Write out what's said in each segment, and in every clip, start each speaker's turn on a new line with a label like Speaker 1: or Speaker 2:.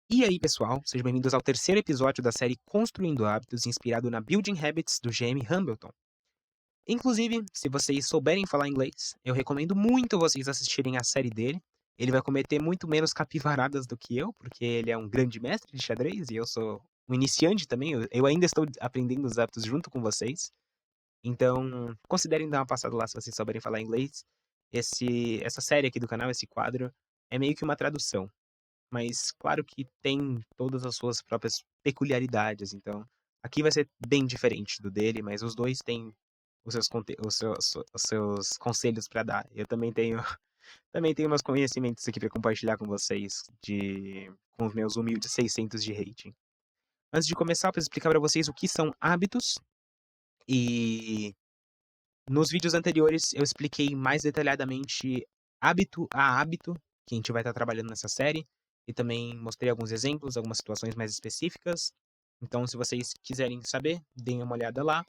Speaker 1: E aí, pessoal, sejam bem-vindos ao terceiro episódio da série Construindo Hábitos, inspirado na Building Habits do GM Hambleton. Inclusive, se vocês souberem falar inglês, eu recomendo muito vocês assistirem a série dele. Ele vai cometer muito menos capivaradas do que eu, porque ele é um grande mestre de xadrez e eu sou um iniciante também. Eu ainda estou aprendendo os hábitos junto com vocês. Então, considerem dar uma passada lá se vocês souberem falar inglês. Essa série aqui do canal, esse quadro, é meio que uma tradução. Mas claro que tem todas as suas próprias peculiaridades, então aqui vai ser bem diferente do dele, mas os dois têm os seus conselhos para dar. Eu também tenho também tenho meus conhecimentos aqui para compartilhar com vocês com os meus humildes 600 de rating. Antes de começar, eu preciso explicar para vocês o que são hábitos e nos vídeos anteriores eu expliquei mais detalhadamente hábito a hábito que a gente vai estar trabalhando nessa série e também mostrei alguns exemplos, algumas situações mais específicas. Então, se vocês quiserem saber, deem uma olhada lá.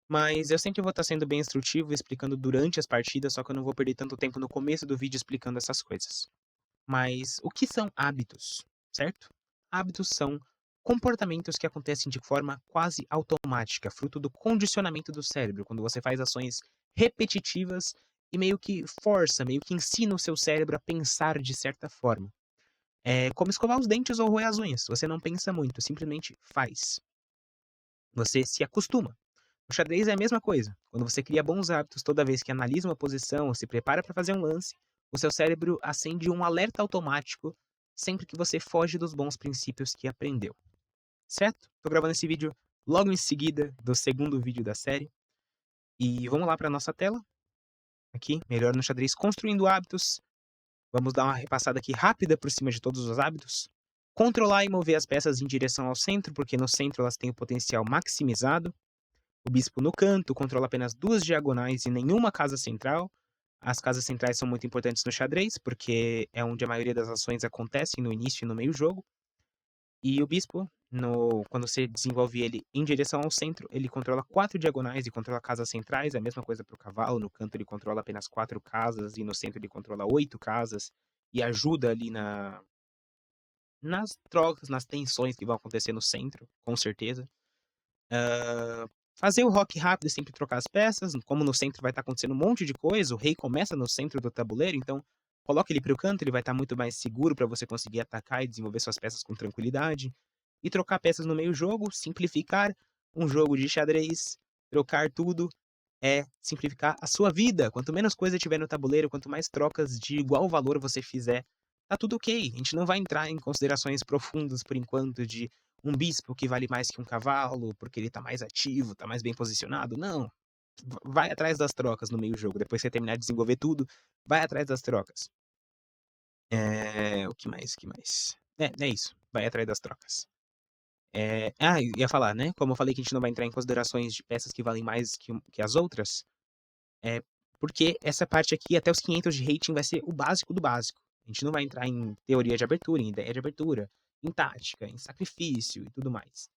Speaker 1: Mas eu sempre vou estar sendo bem instrutivo, explicando durante as partidas, só que eu não vou perder tanto tempo no começo do vídeo explicando essas coisas. Mas o que são hábitos, certo? Hábitos são comportamentos que acontecem de forma quase automática, fruto do condicionamento do cérebro, quando você faz ações repetitivas e meio que força, meio que ensina o seu cérebro a pensar de certa forma. É como escovar os dentes ou roer as unhas. Você não pensa muito, simplesmente faz. Você se acostuma. O xadrez é a mesma coisa. Quando você cria bons hábitos toda vez que analisa uma posição ou se prepara para fazer um lance, o seu cérebro acende um alerta automático sempre que você foge dos bons princípios que aprendeu. Certo? Estou gravando esse vídeo logo em seguida do segundo vídeo da série. E vamos lá para nossa tela. Aqui, melhor no xadrez, construindo hábitos. Vamos dar uma repassada aqui rápida por cima de todos os hábitos. Controlar e mover as peças em direção ao centro, porque no centro elas têm o potencial maximizado. O bispo no canto controla apenas duas diagonais e nenhuma casa central. As casas centrais são muito importantes no xadrez, porque é onde a maioria das ações acontecem no início e no meio-jogo. E o bispo, quando você desenvolve ele em direção ao centro, ele controla quatro diagonais e controla casas centrais. A mesma coisa para o cavalo. No canto ele controla apenas quatro casas e no centro ele controla oito casas. E ajuda ali nas trocas, nas tensões que vão acontecer no centro, com certeza. Fazer o rock rápido e sempre trocar as peças. Como no centro vai estar acontecendo um monte de coisa, o rei começa no centro do tabuleiro, então coloca ele para o canto, ele vai estar muito mais seguro para você conseguir atacar e desenvolver suas peças com tranquilidade. E trocar peças no meio-jogo, simplificar um jogo de xadrez, trocar tudo é simplificar a sua vida. Quanto menos coisa tiver no tabuleiro, quanto mais trocas de igual valor você fizer, tá tudo ok. A gente não vai entrar em considerações profundas por enquanto de um bispo que vale mais que um cavalo, porque ele tá mais ativo, tá mais bem posicionado. Não. Vai atrás das trocas no meio-jogo. Depois que você terminar de desenvolver tudo, vai atrás das trocas. O que mais? O que mais? É isso. Vai atrás das trocas. Ia falar, né? Como eu falei que a gente não vai entrar em considerações de peças que valem mais que as outras, é porque essa parte aqui, até os 500 de rating, vai ser o básico do básico. A gente não vai entrar em teoria de abertura, em ideia de abertura, em tática, em sacrifício e tudo mais.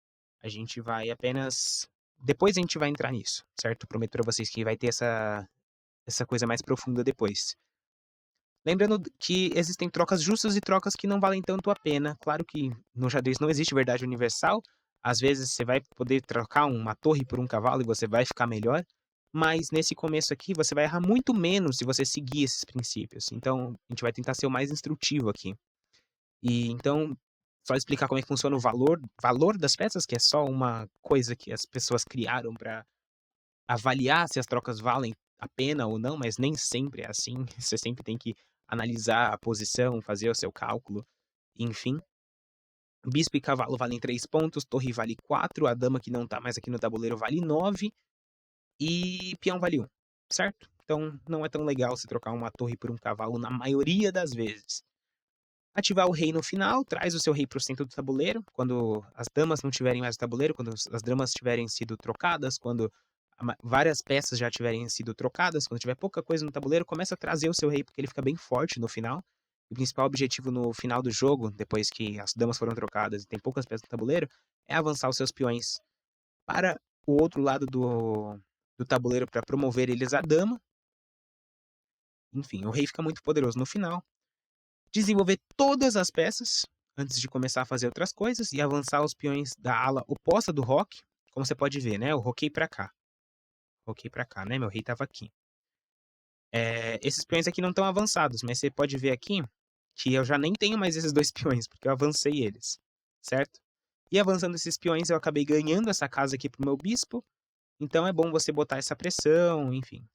Speaker 1: A gente vai apenas. Depois a gente vai entrar nisso, certo? Prometo pra vocês que vai ter essa coisa mais profunda depois. Lembrando que existem trocas justas e trocas que não valem tanto a pena. Claro que no xadrez não existe verdade universal. Às vezes você vai poder trocar uma torre por um cavalo e você vai ficar melhor. Mas nesse começo aqui você vai errar muito menos se você seguir esses princípios. Então a gente vai tentar ser o mais instrutivo aqui. E então, só explicar como é que funciona o valor das peças, que é só uma coisa que as pessoas criaram para avaliar se as trocas valem a pena ou não, mas nem sempre é assim. Você sempre tem que analisar a posição, fazer o seu cálculo, enfim. Bispo e cavalo valem 3 pontos, torre vale 4, a dama que não tá mais aqui no tabuleiro vale 9 e peão vale 1, certo? Então não é tão legal você trocar uma torre por um cavalo na maioria das vezes. Ativar o rei no final, traz o seu rei para o centro do tabuleiro, quando as damas não tiverem mais o tabuleiro, quando as damas tiverem sido trocadas, quando várias peças já tiverem sido trocadas, quando tiver pouca coisa no tabuleiro, começa a trazer o seu rei, porque ele fica bem forte no final. O principal objetivo no final do jogo, depois que as damas foram trocadas e tem poucas peças no tabuleiro, é avançar os seus peões para o outro lado do tabuleiro para promover eles à dama. Enfim, o rei fica muito poderoso no final. Desenvolver todas as peças. antes de começar a fazer outras coisas e avançar os peões da ala oposta do roque. Como você pode ver, né, eu roquei pra cá, né, meu rei estava aqui. Esses peões aqui não estão avançados, mas você pode ver aqui que eu já nem tenho mais esses 2 peões, porque eu avancei eles, certo? E avançando esses peões, eu acabei ganhando essa casa aqui pro meu bispo, então é bom você botar essa pressão, enfim.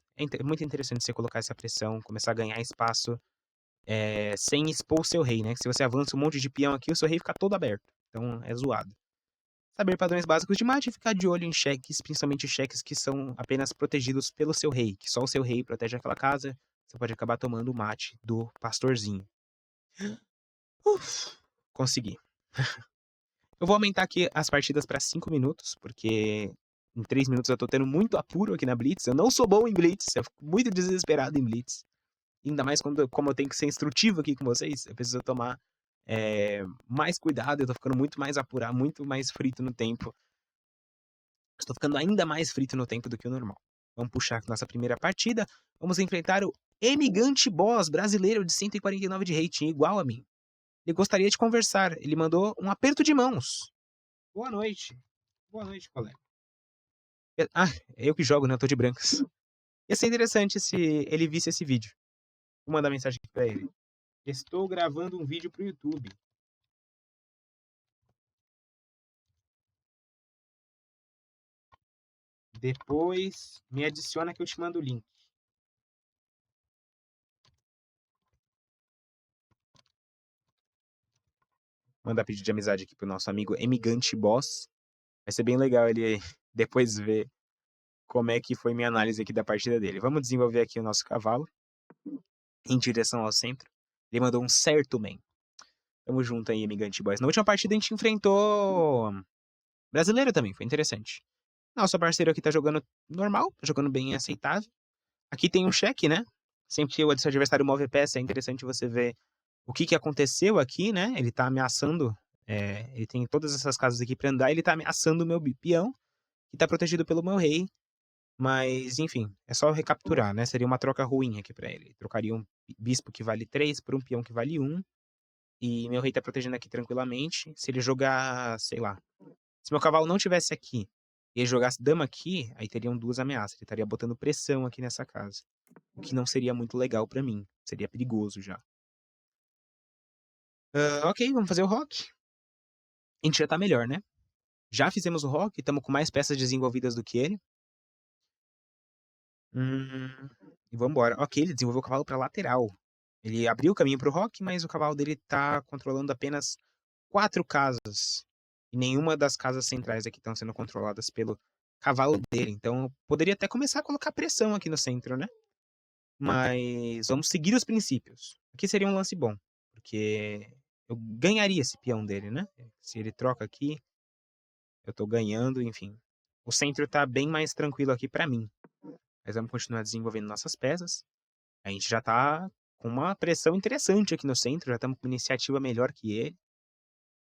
Speaker 1: Muito interessante você colocar essa pressão, começar a ganhar espaço, sem expor o seu rei, né? Se você avança um monte de peão aqui, o seu rei fica todo aberto, então é zoado. Saber padrões básicos de mate e ficar de olho em cheques, principalmente cheques que são apenas protegidos pelo seu rei, que só o seu rei protege aquela casa. Você pode acabar tomando o mate do pastorzinho. Uf, consegui. Eu vou aumentar aqui as partidas para 5 minutos, porque em 3 minutos eu tô tendo muito apuro aqui na Blitz. Eu não sou bom em Blitz, eu fico muito desesperado em Blitz. Ainda mais como eu tenho que ser instrutivo aqui com vocês, eu preciso tomar mais cuidado, eu tô ficando muito mais apurado, muito mais frito no tempo. Estou ficando ainda mais frito no tempo do que o normal. Vamos puxar aqui nossa primeira partida. Vamos enfrentar o Emigante Boss, brasileiro de 149 de rating, igual a mim. Ele gostaria de conversar. Ele mandou um aperto de mãos. Boa noite. Boa noite, colega. Ah, é eu que jogo, né? Eu tô de brancas. Ia ser interessante se ele visse esse vídeo. Vou mandar mensagem aqui pra ele. Estou gravando um vídeo pro YouTube. Depois me adiciona que eu te mando o link. Mandar pedido de amizade aqui pro nosso amigo Emigante Boss. Vai ser bem legal ele depois ver como é que foi minha análise aqui da partida dele. Vamos desenvolver aqui o nosso cavalo em direção ao centro. Ele mandou um certo man. Tamo junto aí, Emigante Boys. Na última partida a gente enfrentou brasileiro também, foi interessante. Nosso parceiro aqui tá jogando normal, tá jogando bem aceitável. Aqui tem um cheque, né? Sempre que o seu adversário move peça, é interessante você ver o que aconteceu aqui, né? Ele tá ameaçando. Ele tem todas essas casas aqui pra andar, ele tá ameaçando o meu peão, que tá protegido pelo meu rei. Mas, enfim, é só recapturar, né? Seria uma troca ruim aqui pra ele. Trocaria um bispo que vale 3 por um peão que vale 1. E meu rei tá protegendo aqui tranquilamente. Se ele jogar, sei lá. Se meu cavalo não tivesse aqui e ele jogasse dama aqui, aí teriam 2 ameaças. Ele estaria botando pressão aqui nessa casa. O que não seria muito legal pra mim. Seria perigoso já. Ok, vamos fazer o rock. A gente já tá melhor, né? Já fizemos o rock, estamos com mais peças desenvolvidas do que ele. E vambora. Ok, ele desenvolveu o cavalo pra lateral. Ele abriu o caminho pro rock, mas o cavalo dele tá controlando apenas 4 casas. E nenhuma das casas centrais aqui estão sendo controladas pelo cavalo dele. Então, eu poderia até começar a colocar pressão aqui no centro, né? Mas vamos seguir os princípios. Aqui seria um lance bom, porque eu ganharia esse peão dele, né? Se ele troca aqui, eu tô ganhando, enfim. O centro tá bem mais tranquilo aqui pra mim. Mas vamos continuar desenvolvendo nossas peças. A gente já tá com uma pressão interessante aqui no centro, já estamos com uma iniciativa melhor que ele.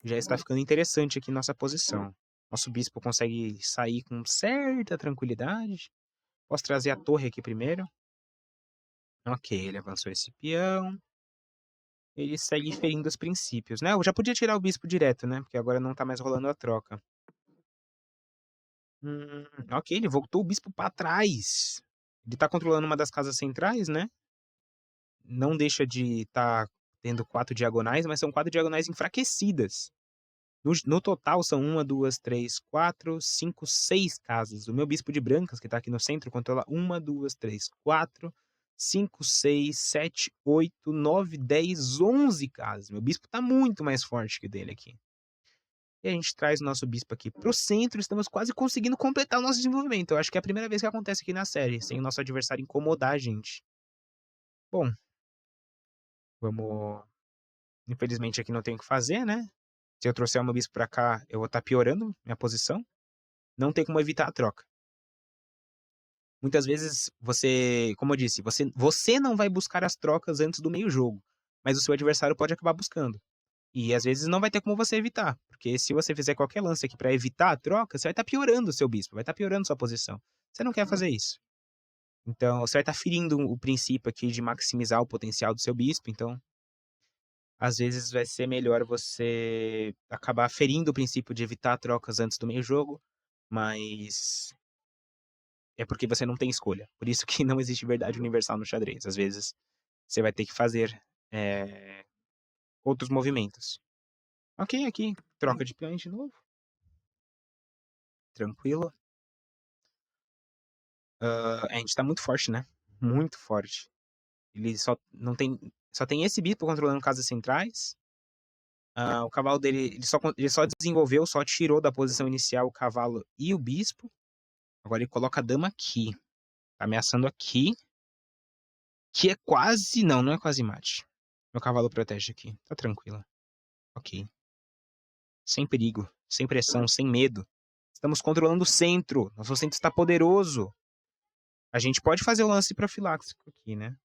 Speaker 1: Já está ficando interessante aqui nossa posição. Nosso bispo consegue sair com certa tranquilidade. Posso trazer a torre aqui primeiro. Ok, ele avançou esse peão. Ele segue ferindo os princípios, né? Eu já podia tirar o bispo direto, né? Porque agora não tá mais rolando a troca. Ok, ele voltou o bispo para trás. Ele tá controlando uma das casas centrais, né? Não deixa de estar tendo 4 diagonais, mas são 4 diagonais enfraquecidas. No total, são 1, 2, 3, 4, 5, 6 casas. O meu bispo de brancas, que está aqui no centro, controla 1, 2, 3, 4, 5, 6, 7, 8, 9, 10, 11 casas. Meu bispo está muito mais forte que o dele aqui. E a gente traz o nosso bispo aqui para o centro. Estamos quase conseguindo completar o nosso desenvolvimento. Eu acho que é a primeira vez que acontece aqui na série, sem o nosso adversário incomodar a gente. Bom, vamos... Infelizmente aqui não tem o que fazer, né? Se eu trouxer o meu bispo pra cá, eu vou estar piorando minha posição. Não tem como evitar a troca. Muitas vezes você, como eu disse, você não vai buscar as trocas antes do meio-jogo, mas o seu adversário pode acabar buscando. E às vezes não vai ter como você evitar, porque se você fizer qualquer lance aqui pra evitar a troca, você vai estar piorando o seu bispo, vai estar piorando sua posição. Você não quer fazer isso. Então, você vai estar ferindo o princípio aqui de maximizar o potencial do seu bispo, então às vezes vai ser melhor você acabar ferindo o princípio de evitar trocas antes do meio-jogo, mas é porque você não tem escolha. Por isso que não existe verdade universal no xadrez. Às vezes você vai ter que fazer outros movimentos. Ok, aqui, troca de peões de novo. Tranquilo. A gente tá muito forte, né? Muito forte. Ele só não tem. Só tem esse bispo controlando casas centrais. O cavalo dele, ele só desenvolveu, só tirou da posição inicial o cavalo e o bispo. Agora ele coloca a dama aqui. Tá ameaçando aqui. Que é quase. Não, não é quase mate. Meu cavalo protege aqui. Tá tranquila. Ok. Sem perigo, sem pressão, sem medo. Estamos controlando o centro. Nosso centro está poderoso. A gente pode fazer o lance profiláxico aqui, né?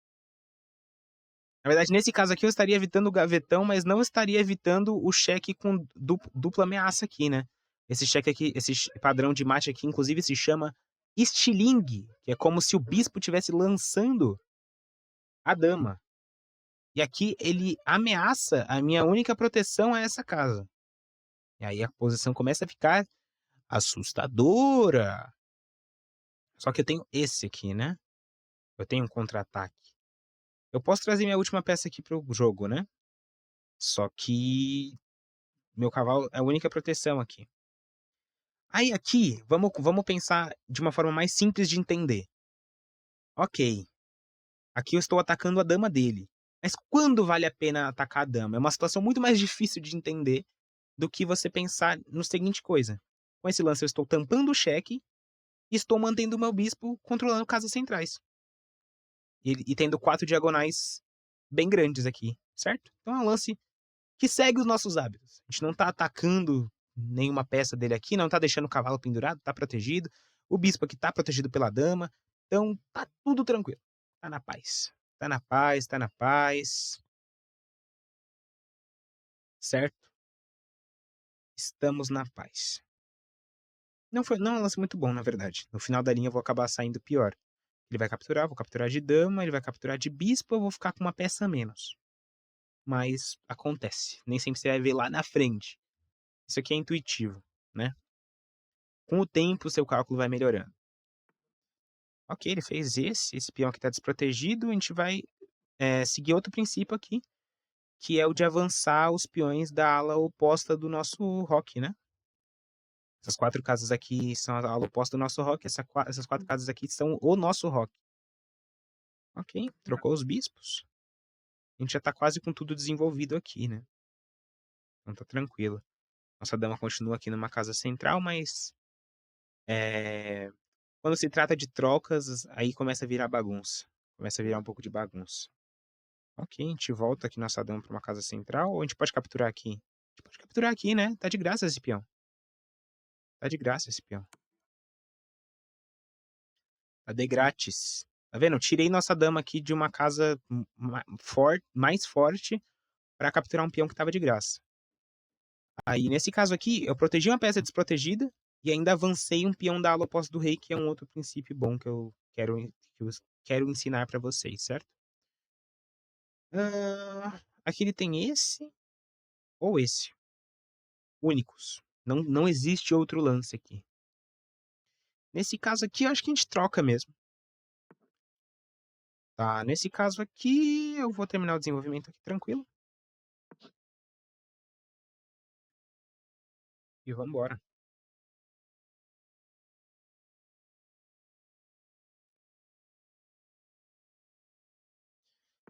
Speaker 1: Na verdade, nesse caso aqui, eu estaria evitando o gavetão, mas não estaria evitando o cheque com dupla ameaça aqui, né? Esse cheque aqui, esse padrão de mate aqui, inclusive, se chama estilingue, que é como se o bispo estivesse lançando a dama. E aqui ele ameaça a minha única proteção a essa casa. E aí a posição começa a ficar assustadora. Só que eu tenho esse aqui, né? Eu tenho um contra-ataque. Eu posso trazer minha última peça aqui pro jogo, né? Só que meu cavalo é a única proteção aqui. Aí aqui, vamos pensar de uma forma mais simples de entender. Ok, aqui eu estou atacando a dama dele. Mas quando vale a pena atacar a dama? É uma situação muito mais difícil de entender do que você pensar no seguinte coisa. Com esse lance eu estou tampando o cheque e estou mantendo o meu bispo controlando casas centrais. E tendo 4 diagonais bem grandes aqui, certo? Então é um lance que segue os nossos hábitos. A gente não tá atacando nenhuma peça dele aqui, não tá deixando o cavalo pendurado, tá protegido. O bispo aqui tá protegido pela dama. Então tá tudo tranquilo. Tá na paz. Tá na paz, tá na paz. Certo? Estamos na paz. Não é um lance muito bom, na verdade. No final da linha eu vou acabar saindo pior. Ele vai capturar, vou capturar de dama, ele vai capturar de bispo, eu vou ficar com uma peça a menos. Mas acontece. Nem sempre você vai ver lá na frente. Isso aqui é intuitivo, né? Com o tempo, seu cálculo vai melhorando. Ok, ele fez esse peão aqui está desprotegido, a gente vai seguir outro princípio aqui, que é o de avançar os peões da ala oposta do nosso rock, né? Essas 4 casas aqui são a ala oposta do nosso rock, essas 4 casas aqui são o nosso rock. Ok, trocou os bispos. A gente já tá quase com tudo desenvolvido aqui, né? Então tá tranquilo. Nossa dama continua aqui numa casa central, mas quando se trata de trocas, aí começa a virar bagunça. Começa a virar um pouco de bagunça. Ok, a gente volta aqui nossa dama pra uma casa central, ou a gente pode capturar aqui? A gente pode capturar aqui, né? Tá de graça esse peão. Tá de graça esse peão. Tá de grátis. Tá vendo? Eu tirei nossa dama aqui de uma casa mais forte pra capturar um peão que tava de graça. Aí, nesse caso aqui, eu protegi uma peça desprotegida e ainda avancei um peão da ala oposta do rei, que é um outro princípio bom que eu quero ensinar pra vocês, certo? Aqui ele tem esse ou esse. Únicos. Não existe outro lance aqui. Nesse caso aqui, eu acho que a gente troca mesmo. Tá, nesse caso aqui, eu vou terminar o desenvolvimento aqui tranquilo. E vambora.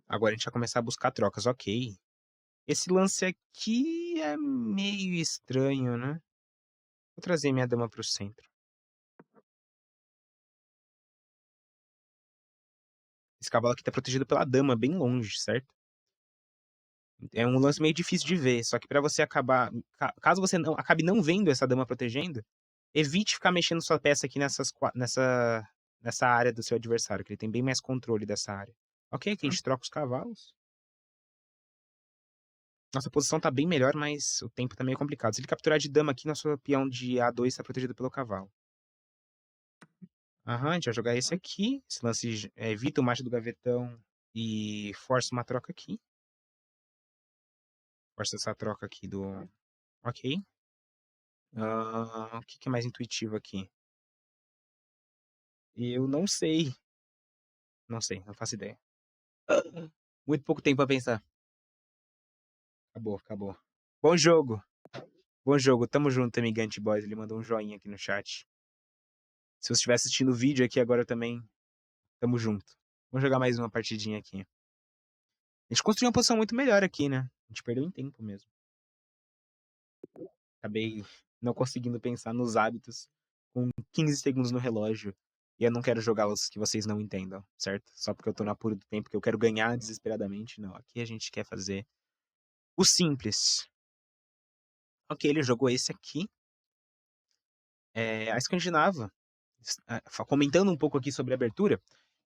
Speaker 1: Agora a gente vai começar a buscar trocas, ok. Esse lance aqui é meio estranho, né? Vou trazer minha dama pro centro. Esse cavalo aqui tá protegido pela dama, bem longe, certo? É um lance meio difícil de ver, só que pra você acabar... Caso você não acabe não vendo essa dama protegendo, evite ficar mexendo sua peça aqui nessa área do seu adversário, que ele tem bem mais controle dessa área. Ok, aqui a gente troca os cavalos. Nossa posição tá bem melhor, mas o tempo tá meio complicado. Se ele capturar de dama aqui, nosso peão de A2 tá protegido pelo cavalo. Aham, a gente vai jogar esse aqui. Esse lance evita o mate do gavetão e força uma troca aqui. Força essa troca aqui do... Ok. O que é mais intuitivo aqui? Eu não sei. Não sei, não faço ideia. Muito pouco tempo pra pensar. Acabou, acabou. Bom jogo. Bom jogo. Tamo junto, Amigante Boys. Ele mandou um joinha aqui no chat. Se você estiver assistindo o vídeo aqui agora também, tamo junto. Vamos jogar mais uma partidinha aqui. A gente construiu uma posição muito melhor aqui, né? A gente perdeu em tempo mesmo. Acabei não conseguindo pensar nos hábitos com 15 segundos no relógio. E eu não quero jogá-los que vocês não entendam, certo? Só porque eu tô no apuro do tempo, que eu quero ganhar desesperadamente. Não, aqui a gente quer fazer o simples. Ok, ele jogou esse aqui. A Escandinava, comentando um pouco aqui sobre a abertura,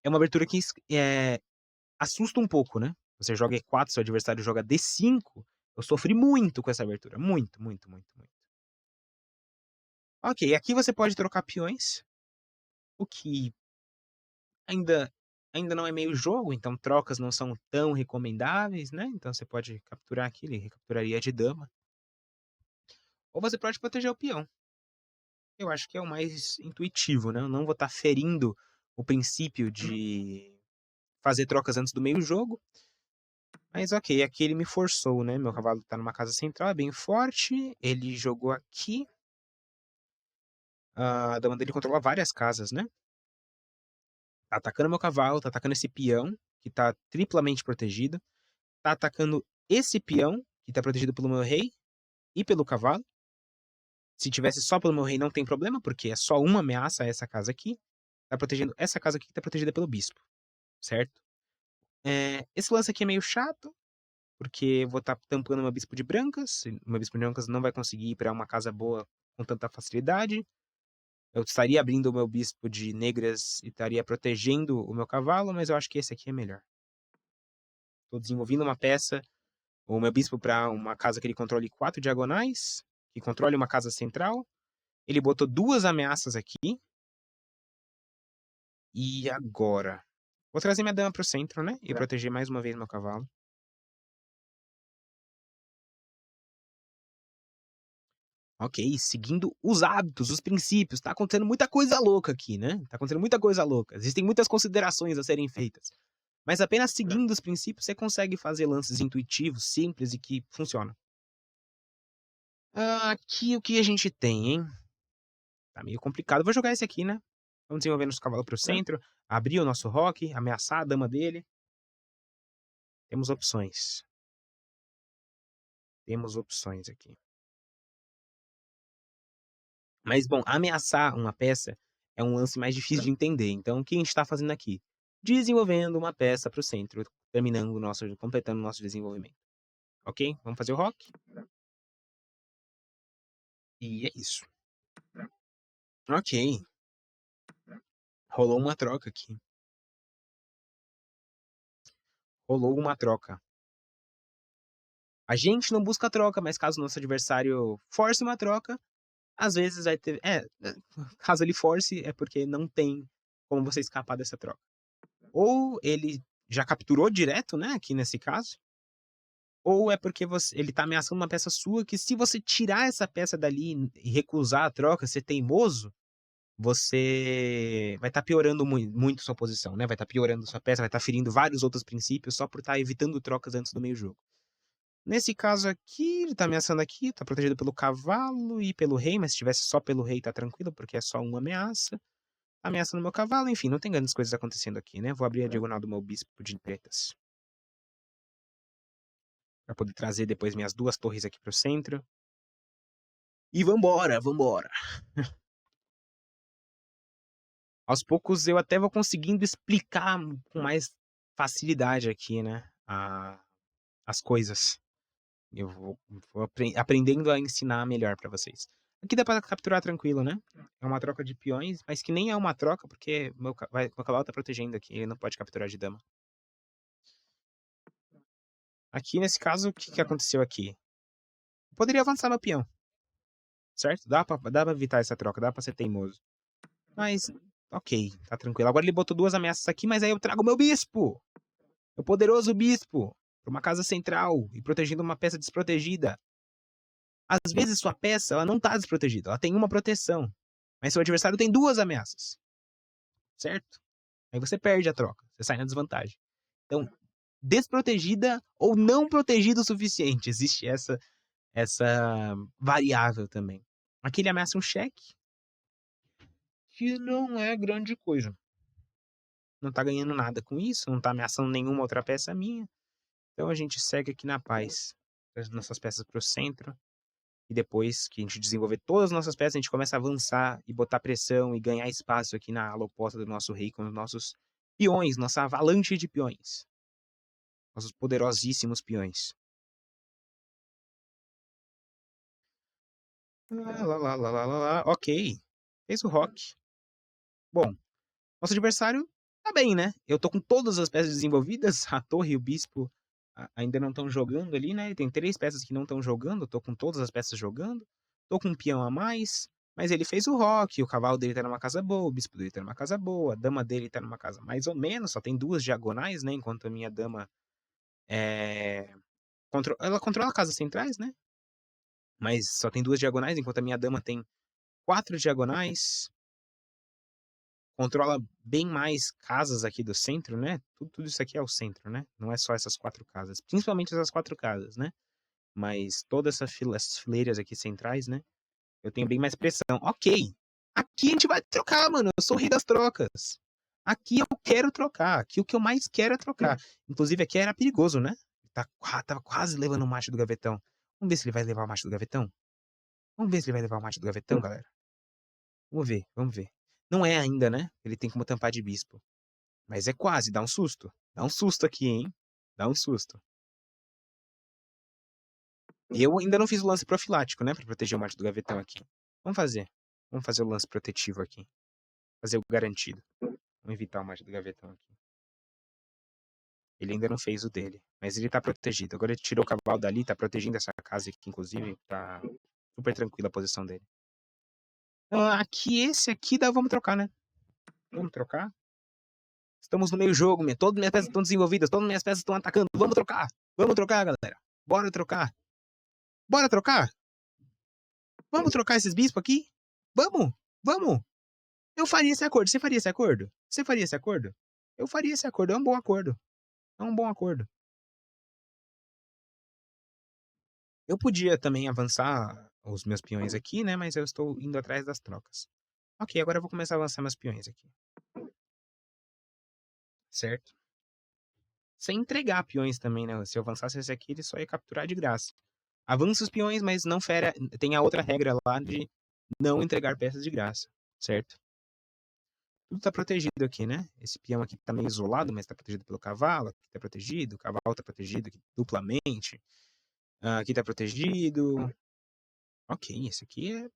Speaker 1: é uma abertura que assusta um pouco, né? Você joga E4, seu adversário joga D5. Eu sofri muito com essa abertura. Muito, muito, muito, muito. Ok, aqui você pode trocar peões, o que ainda não é meio jogo, então trocas não são tão recomendáveis, né? Então você pode capturar aqui, ele recapturaria de dama. Ou você pode proteger o peão. Eu acho que é o mais intuitivo, né? Eu não vou estar ferindo o princípio de fazer trocas antes do meio jogo. Mas ok, aqui ele me forçou, né? Meu cavalo tá numa casa central, é bem forte. Ele jogou aqui. A dama dele controla várias casas, né? Tá atacando meu cavalo, tá atacando esse peão, que tá triplamente protegido. Tá atacando esse peão, que tá protegido pelo meu rei e pelo cavalo. Se tivesse só pelo meu rei, não tem problema, porque é só uma ameaça a essa casa aqui. Tá protegendo essa casa aqui que tá protegida pelo bispo, certo? Esse lance aqui é meio chato, porque eu vou estar tampando meu bispo de brancas. Meu bispo de brancas não vai conseguir ir para uma casa boa com tanta facilidade. Eu estaria abrindo o meu bispo de negras e estaria protegendo o meu cavalo, mas eu acho que esse aqui é melhor. Estou desenvolvendo uma peça, o meu bispo para uma casa que ele controle 4 diagonais, que controle uma casa central. Ele botou 2 ameaças aqui. E agora? Vou trazer minha dama pro centro, né? E proteger mais uma vez meu cavalo. Ok, seguindo os hábitos, os princípios. Tá acontecendo muita coisa louca aqui, né? Tá acontecendo muita coisa louca. Existem muitas considerações a serem feitas. Mas apenas seguindo os princípios você consegue fazer lances intuitivos, simples e que funcionam. Aqui o que a gente tem, hein? Tá meio complicado. Vou jogar esse aqui, né? Vamos desenvolver nosso cavalo pro centro. Abrir o nosso rock, ameaçar a dama dele. Temos opções. Temos opções aqui. Mas, bom, ameaçar uma peça é um lance mais difícil de entender. Então, o que a gente está fazendo aqui? Desenvolvendo uma peça para o centro, completando o nosso desenvolvimento. Ok? Vamos fazer o rock? E é isso. Ok. Rolou uma troca aqui. Rolou uma troca. A gente não busca troca, mas caso o nosso adversário force uma troca, às vezes vai ter. Caso ele force, é porque não tem como você escapar dessa troca. Ou ele já capturou direto, né? Aqui nesse caso. Ou é porque ele tá ameaçando uma peça sua que se você tirar essa peça dali e recusar a troca, ser teimoso, você vai estar piorando muito sua posição, né? Vai estar piorando sua peça, vai estar ferindo vários outros princípios só por estar evitando trocas antes do meio-jogo. Nesse caso aqui, ele tá ameaçando aqui, tá protegido pelo cavalo e pelo rei, mas se tivesse só pelo rei tá tranquilo, porque é só uma ameaça. Ameaça no meu cavalo, enfim, não tem grandes coisas acontecendo aqui, né? Vou abrir a diagonal do meu bispo de pretas. Pra poder trazer depois minhas 2 torres aqui pro centro. E vambora, vambora. Aos poucos eu até vou conseguindo explicar com mais facilidade aqui, né? As coisas. Eu vou aprendendo a ensinar melhor pra vocês. Aqui dá pra capturar tranquilo, né? É uma troca de peões, mas que nem é uma troca, porque meu cavalo tá protegendo aqui. Ele não pode capturar de dama. Aqui, nesse caso, o que aconteceu aqui? Eu poderia avançar meu peão. Certo? Dá pra evitar essa troca, dá pra ser teimoso. Mas, ok, tá tranquilo. Agora ele botou 2 ameaças aqui, mas aí eu trago meu bispo. Meu poderoso bispo. pra uma casa central e protegendo uma peça desprotegida. Às vezes sua peça, ela não tá desprotegida, ela tem uma proteção, mas seu adversário tem 2 ameaças, certo? Aí você perde a troca, você sai na desvantagem. Então, desprotegida ou não protegida o suficiente, existe essa variável também. Aqui ele ameaça um cheque, que não é grande coisa. Não tá ganhando nada com isso, não tá ameaçando nenhuma outra peça minha. Então a gente segue aqui na paz. As nossas peças pro centro. E depois que a gente desenvolver todas as nossas peças, a gente começa a avançar e botar pressão e ganhar espaço aqui na ala oposta do nosso rei com os nossos peões, nossa avalanche de peões. Nossos poderosíssimos peões. Ok. Fez o rock. Bom, nosso adversário tá bem, né? Eu tô com todas as peças desenvolvidas. A torre e o bispo ainda não estão jogando ali, né? Tem 3 peças que não estão jogando. Eu tô com todas as peças jogando. Tô com um peão a mais. Mas ele fez o rock. O cavalo dele tá numa casa boa. O bispo dele tá numa casa boa. A dama dele tá numa casa mais ou menos. Só tem 2 diagonais, né? Enquanto a minha dama é... ela controla casas centrais, né? Mas só tem 2 diagonais. Enquanto a minha dama tem 4 diagonais. Controla bem mais casas aqui do centro, né? Tudo isso aqui é o centro, né? Não é só essas 4 casas. Principalmente essas 4 casas, né? Mas todas essas fileiras aqui centrais, né? Eu tenho bem mais pressão. Ok. Aqui a gente vai trocar, mano. Eu sou o rei das trocas. Aqui eu quero trocar. Aqui o que eu mais quero é trocar. Inclusive aqui era perigoso, né? Tava quase levando o macho do gavetão. Vamos ver se ele vai levar o macho do gavetão? Vamos ver se ele vai levar o macho do gavetão, galera. Vamos ver, vamos ver. Não é ainda, né? Ele tem como tampar de bispo. Mas é quase, dá um susto. Dá um susto aqui, hein? Dá um susto. Eu ainda não fiz o lance profilático, né? Pra proteger o macho do gavetão aqui. Vamos fazer. Vamos fazer o lance protetivo aqui. Fazer o garantido. Vamos evitar o macho do gavetão aqui. Ele ainda não fez o dele. Mas ele tá protegido. Agora ele tirou o cavalo dali, tá protegendo essa casa aqui, inclusive. Tá super tranquila a posição dele. Aqui, esse aqui, vamos trocar, né? Vamos trocar. Estamos no meio jogo, todas minhas peças estão desenvolvidas, todas minhas peças estão atacando. Vamos trocar! Vamos trocar, galera! Bora trocar! Bora trocar? Vamos trocar esses bispos aqui? Vamos! Vamos! Eu faria esse acordo. Você faria esse acordo? Você faria esse acordo? Eu faria esse acordo. É um bom acordo. É um bom acordo. Eu podia também avançar os meus peões aqui, né? Mas eu estou indo atrás das trocas. Ok, agora eu vou começar a avançar meus peões aqui. Certo? Sem entregar peões também, né? Se eu avançasse esse aqui, ele só ia capturar de graça. Avança os peões, mas não fere. Tem a outra regra lá de não entregar peças de graça, certo? Tudo tá protegido aqui, né? Esse peão aqui tá meio isolado, mas tá protegido pelo cavalo. Aqui tá protegido, o cavalo tá protegido aqui duplamente. Aqui tá protegido. Ok, esse aqui é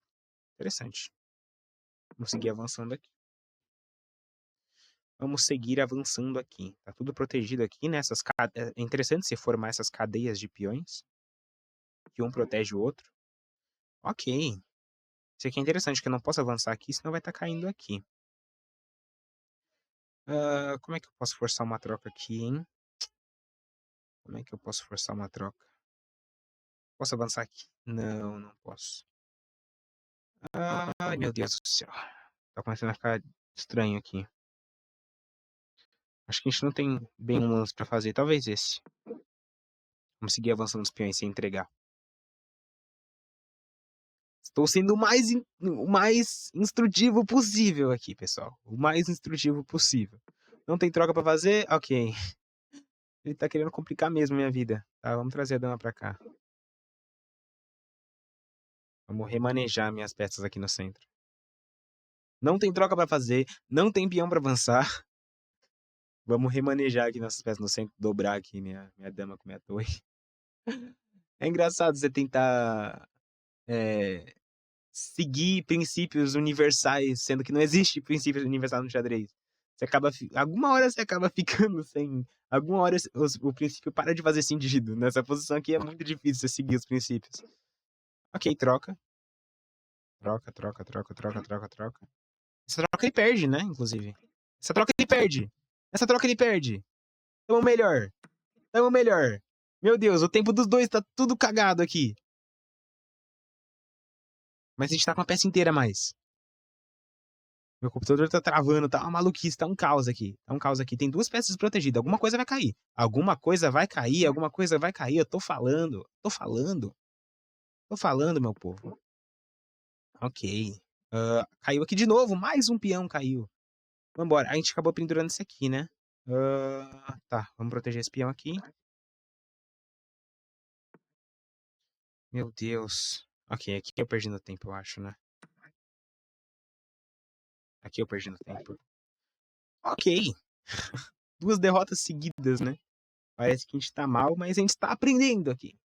Speaker 1: interessante. Vamos seguir avançando aqui. Vamos seguir avançando aqui. Tá tudo protegido aqui, né? É interessante se formar essas cadeias de peões. Que um protege o outro. Ok. Isso aqui é interessante, que eu não posso avançar aqui, senão vai estar caindo aqui. Como é que eu posso forçar uma troca aqui, hein? Como é que eu posso forçar uma troca? Posso avançar aqui? Não, não posso. Ai, meu Deus do céu. Tá começando a ficar estranho aqui. Acho que a gente não tem bem um lance pra fazer. Talvez esse. Vamos seguir avançando os peões sem entregar. Estou sendo o mais instrutivo possível aqui, pessoal. O mais instrutivo possível. Não tem troca pra fazer? Ok. Ele tá querendo complicar mesmo a minha vida. Tá, vamos trazer a dama pra cá. Vamos remanejar minhas peças aqui no centro. Não tem troca pra fazer. Não tem peão pra avançar. Vamos remanejar aqui nossas peças no centro. Dobrar aqui minha dama com minha torre. É engraçado você tentar seguir princípios universais, sendo que não existe princípios universais no xadrez. Alguma hora você acaba ficando sem. Alguma hora o princípio para de fazer sentido. Nessa posição aqui é muito difícil você seguir os princípios. Ok, troca. Troca, troca, troca, troca, troca, troca. Essa troca ele perde, né? Inclusive. Essa troca ele perde. Essa troca ele perde. Tamo melhor. Tamo melhor. Meu Deus, o tempo dos dois tá tudo cagado aqui. Mas a gente tá com a peça inteira a mais. Meu computador tá travando, tá uma maluquice, tá um caos aqui. Tá um caos aqui. Tem duas peças protegidas. Alguma coisa vai cair. Alguma coisa vai cair, alguma coisa vai cair. Eu tô falando. Tô falando. Tô falando, meu povo. Ok. Caiu aqui de novo. Mais um peão caiu. Vambora. A gente acabou pendurando esse aqui, né? Tá, vamos proteger esse peão aqui. Meu Deus. Ok, aqui eu perdi no tempo, eu acho, né? Aqui eu perdi no tempo. Ok. Duas derrotas seguidas, né? Parece que a gente tá mal, mas a gente tá aprendendo aqui.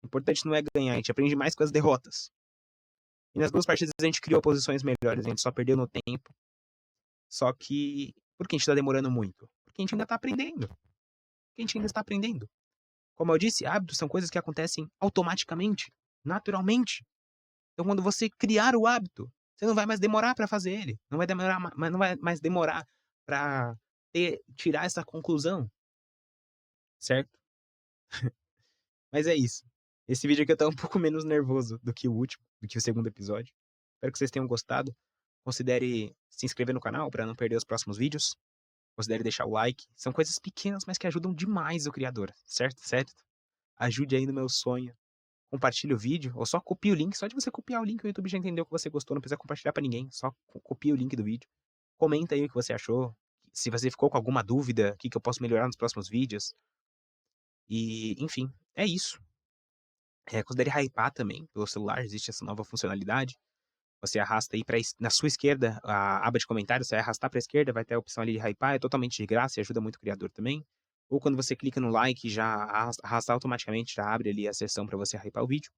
Speaker 1: O importante não é ganhar, a gente aprende mais com as derrotas. E nas duas partidas a gente criou posições melhores, a gente só perdeu no tempo. Só que. Por que a gente tá demorando muito? Porque a gente ainda tá aprendendo. Porque a gente ainda está aprendendo. Como eu disse, hábitos são coisas que acontecem automaticamente, naturalmente. Então, quando você criar o hábito, você não vai mais demorar para fazer ele. Não vai demorar, não vai mais demorar para tirar essa conclusão, certo? Mas é isso. Esse vídeo aqui eu tô um pouco menos nervoso do que o último, do que o segundo episódio. Espero que vocês tenham gostado. Considere se inscrever no canal para não perder os próximos vídeos. Considere deixar o like. São coisas pequenas, mas que ajudam demais o criador, certo? Certo? Ajude aí no meu sonho. Compartilhe o vídeo, ou só copie o link. Só de você copiar o link, o YouTube já entendeu que você gostou. Não precisa compartilhar pra ninguém. Só copie o link do vídeo. Comenta aí o que você achou. Se você ficou com alguma dúvida, o que eu posso melhorar nos próximos vídeos. E, enfim, é isso. Considere hypar também pelo celular. Existe essa nova funcionalidade. Você arrasta aí na sua esquerda a aba de comentários. Você vai arrastar pra esquerda, vai ter a opção ali de hypar. É totalmente de graça e ajuda muito o criador também. Ou quando você clica no like, já arrasta automaticamente, já abre ali a seção para você hypar o vídeo.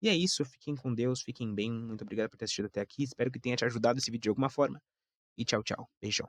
Speaker 1: E é isso, fiquem com Deus, fiquem bem. Muito obrigado por ter assistido até aqui. Espero que tenha te ajudado esse vídeo de alguma forma. E tchau, tchau. Beijão.